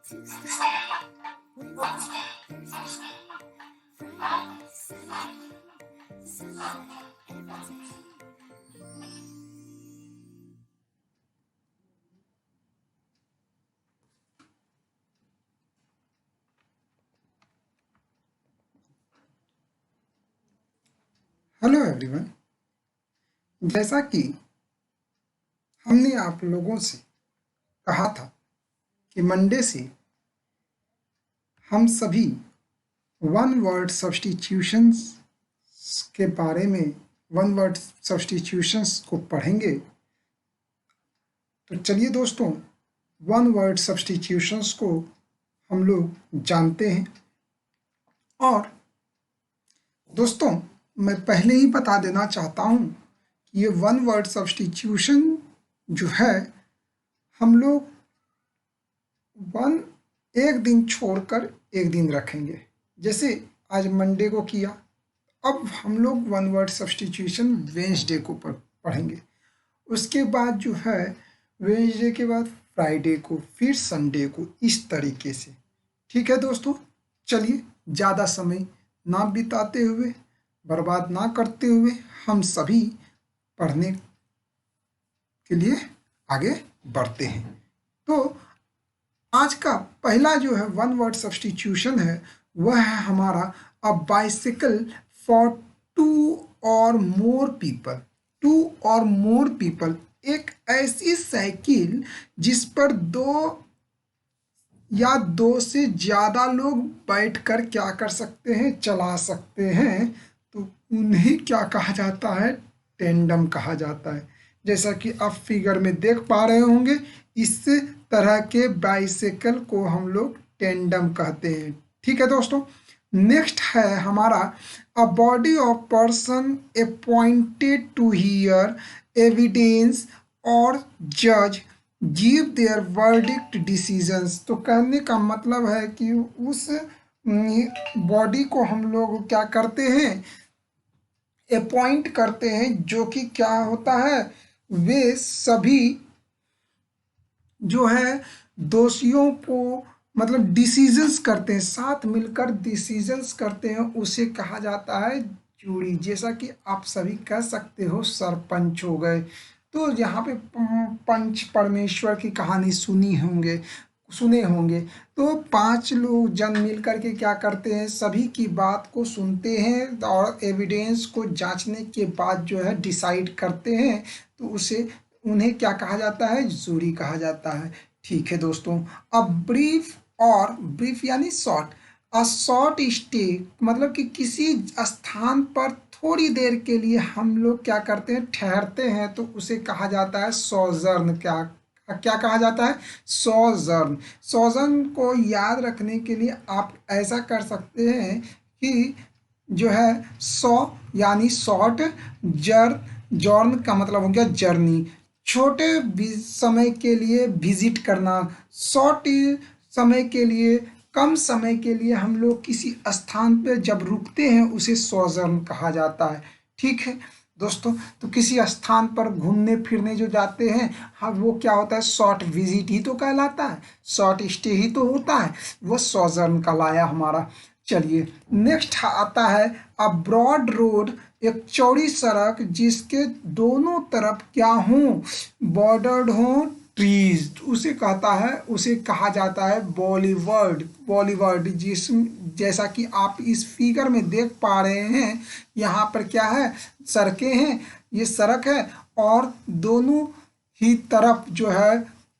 Hello everyone. जैसा कि हमने आप लोगों से कहा था कि मंडे से हम सभी वन वर्ड सब्स्टिट्यूशंस के बारे में वन वर्ड सब्स्टिट्यूशंस को पढ़ेंगे। तो चलिए दोस्तों, वन वर्ड सब्स्टिट्यूशंस को हम लोग जानते हैं। और दोस्तों, मैं पहले ही बता देना चाहता हूँ कि ये वन वर्ड सब्स्टिट्यूशन जो है, हम लोग एक दिन छोड़कर एक दिन रखेंगे। जैसे आज मंडे को किया, अब हम लोग वन वर्ड सब्स्टिट्यूशन वेंसडे को पढ़ेंगे। उसके बाद जो है वेंसडे के बाद फ्राइडे को, फिर संडे को, इस तरीके से। ठीक है दोस्तों, चलिए ज़्यादा समय ना बिताते हुए, बर्बाद ना करते हुए, हम सभी पढ़ने के लिए आगे बढ़ते हैं। तो आज का पहला जो है वन वर्ड सब्स्टिट्यूशन है, वह है हमारा अ बाइसिकल फॉर टू और मोर पीपल। टू और मोर पीपल, एक ऐसी साइकिल जिस पर दो से ज़्यादा लोग बैठकर क्या कर सकते हैं, चला सकते हैं। तो उन्हें क्या कहा जाता है, टेंडम कहा जाता है। जैसा कि आप फिगर में देख पा रहे होंगे, इस तरह के बाइसिकल को हम लोग टेंडम कहते हैं। ठीक है दोस्तों, नेक्स्ट है हमारा a body of person appointed to hear evidence और जज गिव देयर वर्डिक्ट डिसीजंस। तो कहने का मतलब है कि उस बॉडी को हम लोग क्या करते हैं, अपॉइंट करते हैं, जो कि क्या होता है, वे सभी जो है दोषियों को मतलब डिसीजंस करते हैं, साथ मिलकर डिसीजंस करते हैं, उसे कहा जाता है जूरी। जैसा कि आप सभी कह सकते हो सरपंच हो गए। तो यहाँ पे पंच परमेश्वर की कहानी सुने होंगे। तो 5 लोग जन मिल करके क्या करते हैं, सभी की बात को सुनते हैं और एविडेंस को जांचने के बाद जो है डिसाइड करते हैं। तो उन्हें क्या कहा जाता है, जूरी कहा जाता है। ठीक है दोस्तों, अब ब्रीफ यानी शॉर्ट। अ शॉर्ट स्टे मतलब कि किसी स्थान पर थोड़ी देर के लिए हम लोग क्या करते हैं, ठहरते हैं, तो उसे कहा जाता है सोजर्न। क्या कहा जाता है, सोजर्न। सोजर्न को याद रखने के लिए आप ऐसा कर सकते हैं कि जो है सौ यानी शॉर्ट, जॉर्न का मतलब हो गया जर्नी, छोटे समय के लिए विजिट करना। शॉर्ट समय के लिए, कम समय के लिए हम लोग किसी स्थान पर जब रुकते हैं, उसे सोजर्न कहा जाता है। ठीक है दोस्तों, तो किसी स्थान पर घूमने फिरने जो जाते हैं, हाँ, वो क्या होता है, शॉर्ट विजिट ही तो कहलाता है, शॉर्ट स्टे ही तो होता है, वो सोजर्न कहलाया हमारा। चलिए नेक्स्ट आता है अ ब्रॉड रोड, एक चौड़ी सड़क जिसके दोनों तरफ क्या हों, बॉर्डर्ड हों ट्रीज, उसे कहा जाता है बॉलीवर्ड। जैसा कि आप इस फिगर में देख पा रहे हैं, यहाँ पर क्या है, सड़कें हैं, ये सड़क है और दोनों ही तरफ जो है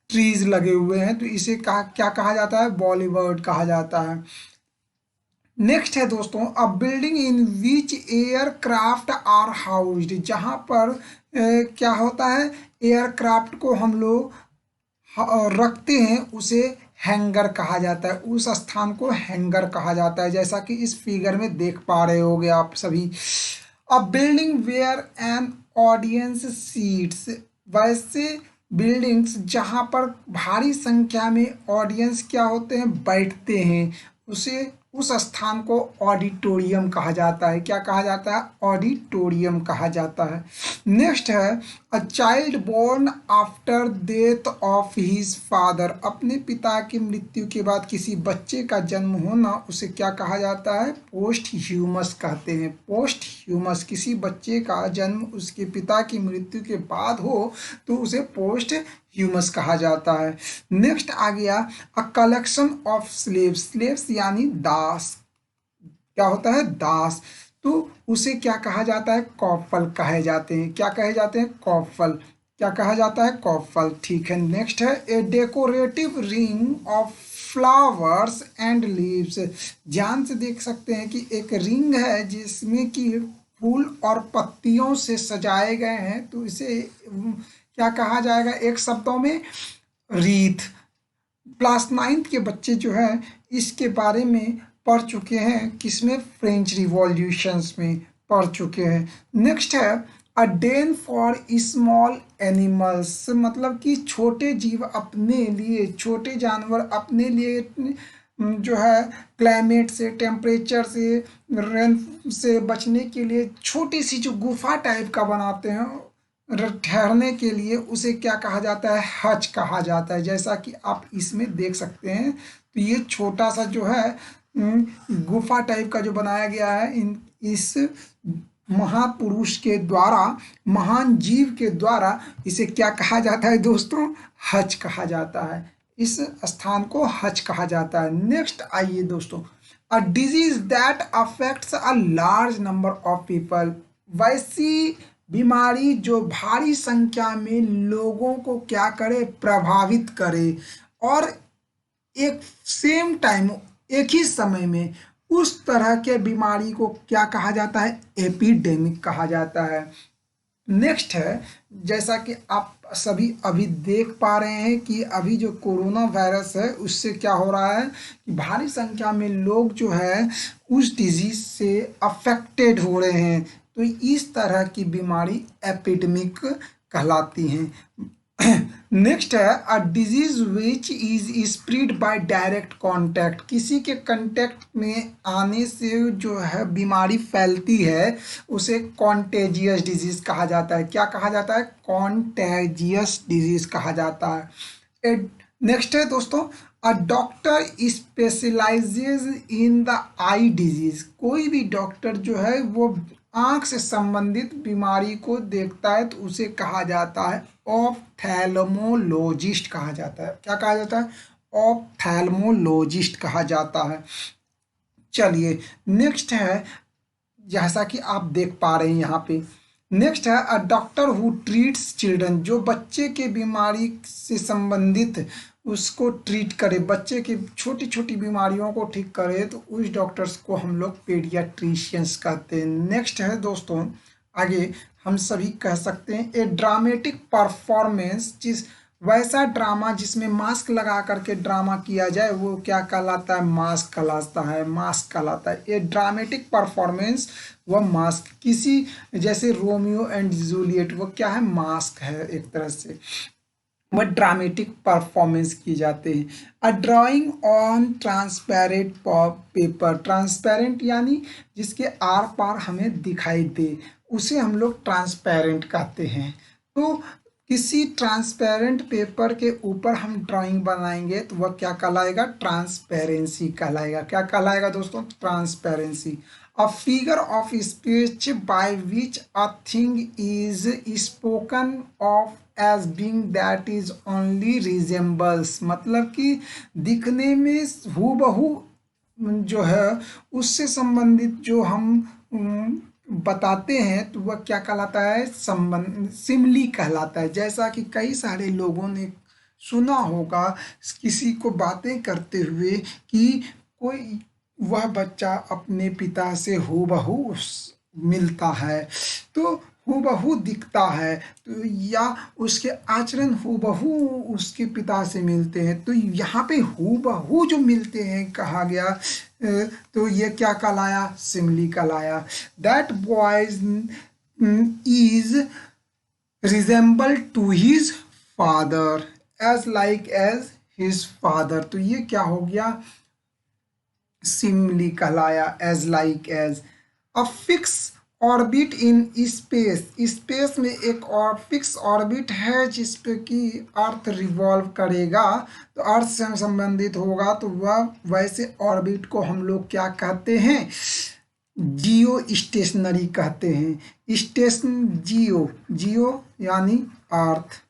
ट्रीज लगे हुए हैं, तो इसे क्या कहा जाता है, बॉलीवर्ड कहा जाता है। नेक्स्ट है दोस्तों a building in which aircraft are housed, जहाँ पर क्या होता है, एयरक्राफ्ट को हम लोग रखते हैं, उसे हैंगर कहा जाता है। उस स्थान को हैंगर कहा जाता है, जैसा कि इस फिगर में देख पा रहे होगे आप सभी। A building where an audience seats, वैसे बिल्डिंग्स जहाँ पर भारी संख्या में ऑडियंस क्या होते हैं, बैठते हैं, उसे उस स्थान को ऑडिटोरियम कहा जाता है। क्या कहा जाता है? ऑडिटोरियम कहा जाता है। नेक्स्ट है a child born after death of his father. अपने पिता की मृत्यु के बाद किसी बच्चे का जन्म होना उसे क्या कहा जाता है? पोस्ट ह्यूमस कहते हैं। पोस्ट ह्यूमस, किसी बच्चे का जन्म उसके पिता की मृत्यु के बाद हो तो उसे पोस्ट ह्यूमस कहा जाता है। नेक्स्ट आ गया a collection of slaves. Slaves यानी दास। क्या होता है? दास। तो उसे क्या कहा जाता है? कॉपल कहे जाते हैं। क्या कहे जाते हैं? कॉपल। क्या कहा जाता है? कॉपल। ठीक है। नेक्स्ट है a decorative ring of flowers and leaves. ध्यान से देख सकते हैं कि एक रिंग है जिसमें कि फूल और पत्तियों से सजाए गए हैं, तो इसे क्या कहा जाएगा एक शब्दों में? रीथ। क्लास 9th के बच्चे जो है इसके बारे में पढ़ चुके हैं, किसमें? फ्रेंच रिवॉल्यूशंस में पढ़ चुके हैं। नेक्स्ट है अ डेन फॉर स्मॉल एनिमल्स, मतलब कि छोटे जीव अपने लिए, छोटे जानवर अपने लिए जो है क्लाइमेट से, टेम्परेचर से, रेन से बचने के लिए छोटी सी जो गुफा टाइप का बनाते हैं ठहरने के लिए, उसे क्या कहा जाता है? हच कहा जाता है। जैसा कि आप इसमें देख सकते हैं, तो ये छोटा सा जो है गुफा टाइप का जो बनाया गया है इस महापुरुष के द्वारा, महान जीव के द्वारा, इसे क्या कहा जाता है दोस्तों? हज कहा जाता है। इस स्थान को हज कहा जाता है। नेक्स्ट आइए दोस्तों, a disease that affects a large number of people. वैसी बीमारी जो भारी संख्या में लोगों को क्या करे? प्रभावित करे, और एक सेम टाइम, एक ही समय में उस तरह के बीमारी को क्या कहा जाता है? एपिडेमिक कहा जाता है। नेक्स्ट है, जैसा कि आप सभी अभी देख पा रहे हैं कि अभी जो कोरोना वायरस है उससे क्या हो रहा है कि भारी संख्या में लोग जो है उस डिजीज से अफेक्टेड हो रहे हैं। तो इस तरह की बीमारी एपिडेमिक कहलाती हैं। नेक्स्ट है a disease which is spread by direct contact. किसी के कांटेक्ट में आने से जो है बीमारी फैलती है उसे कॉन्टेजियस डिजीज कहा जाता है। क्या कहा जाता है? कॉन्टेजियस डिजीज कहा जाता है। नेक्स्ट है दोस्तों a doctor specialises in the eye disease. कोई भी डॉक्टर जो है वो आंख से संबंधित बीमारी को देखता है तो उसे कहा जाता है ऑप्थेल्मोलॉजिस्ट कहा जाता है। क्या कहा जाता है? ऑप्थेल्मोलॉजिस्ट कहा जाता है। चलिए नेक्स्ट है, जैसा कि आप देख पा रहे हैं यहाँ पे, नेक्स्ट है a doctor who treats children. जो बच्चे के बीमारी से संबंधित उसको ट्रीट करे, बच्चे की छोटी छोटी बीमारियों को ठीक करे, तो उस डॉक्टर्स को हम लोग पेडियाट्रिशियंस कहते हैं। नेक्स्ट है दोस्तों, आगे हम सभी कह सकते हैं ए ड्रामेटिक परफॉर्मेंस। जिस वैसा ड्रामा जिसमें मास्क लगा करके ड्रामा किया जाए वो क्या कहलाता है? मास्क कहलाता है। मास्क कहलाता है। ए ड्रामेटिक परफॉर्मेंस वह मास्क, किसी जैसे रोमियो एंड जूलियट, वो क्या है? मास्क है एक तरह से, वह ड्रामेटिक परफॉर्मेंस किए जाते हैं। A drawing on transparent paper. Transparent यानी जिसके आर पार हमें दिखाई दे, उसे हम लोग ट्रांसपेरेंट कहते हैं। तो किसी ट्रांसपेरेंट पेपर के ऊपर हम ड्राइंग बनाएंगे तो वह क्या कहलाएगा? ट्रांसपेरेंसी कहलाएगा। क्या कहलाएगा दोस्तों? Transparency. A figure of speech by which a thing is spoken of as being that is only resembles. मतलब कि दिखने में हूबहू जो है उससे संबंधित जो हम बताते हैं तो वह क्या कहलाता है? संबंध, सिमली कहलाता है। जैसा कि कई सारे लोगों ने सुना होगा किसी को बातें करते हुए कि कोई वह बच्चा अपने पिता से हूबहू मिलता है, तो हूबहू दिखता है, तो या उसके आचरण हूबहू उसके पिता से मिलते हैं, तो यहाँ पे हूबहू जो मिलते हैं कहा गया, तो ये क्या कहलाया? सिमली कहलाया। That boys is resemble to his father as like as his father. तो ये क्या हो गया? सिमिली कहलाया, as like as. A fix orbit in space, space में एक और फिक्स ऑर्बिट है जिस पे कि अर्थ रिवॉल्व करेगा, तो अर्थ से संबंधित होगा, तो वह वैसे ऑर्बिट को हम लोग क्या कहते हैं, जियो स्टेशनरी कहते हैं। स्टेशन जियो, जियो यानी अर्थ,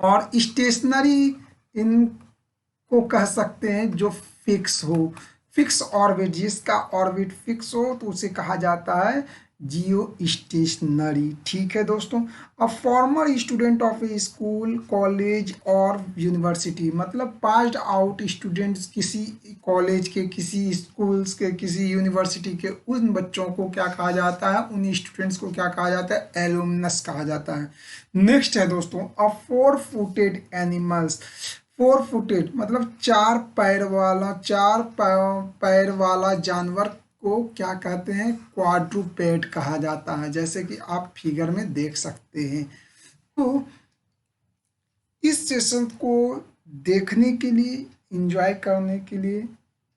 और स्टेशनरी इनको कह सकते हैं जो फिक्स हो। फिक्स ऑर्बिट, जिसका ऑर्बिट फिक्स हो तो उसे कहा जाता है जियो स्टेशनरी। ठीक है दोस्तों। A former student of A school, college और यूनिवर्सिटी, मतलब पास्ड आउट स्टूडेंट्स किसी कॉलेज के, किसी स्कूल्स के, किसी यूनिवर्सिटी के, उन बच्चों को क्या कहा जाता है, उन स्टूडेंट्स को क्या कहा जाता है, एलुमनस कहा जाता है। नेक्स्ट है दोस्तों, अ four footed animals. Four footed मतलब चार पैर वाला, पैर वाला जानवर को क्या कहते हैं, क्वाड्रूपेड कहा जाता है, जैसे कि आप फिगर में देख सकते हैं। तो इस सेशन को देखने के लिए, एंजॉय करने के लिए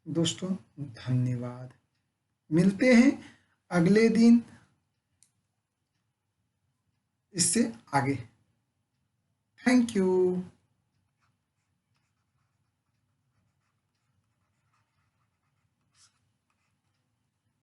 दोस्तों धन्यवाद। मिलते हैं अगले दिन इससे आगे। Thank you.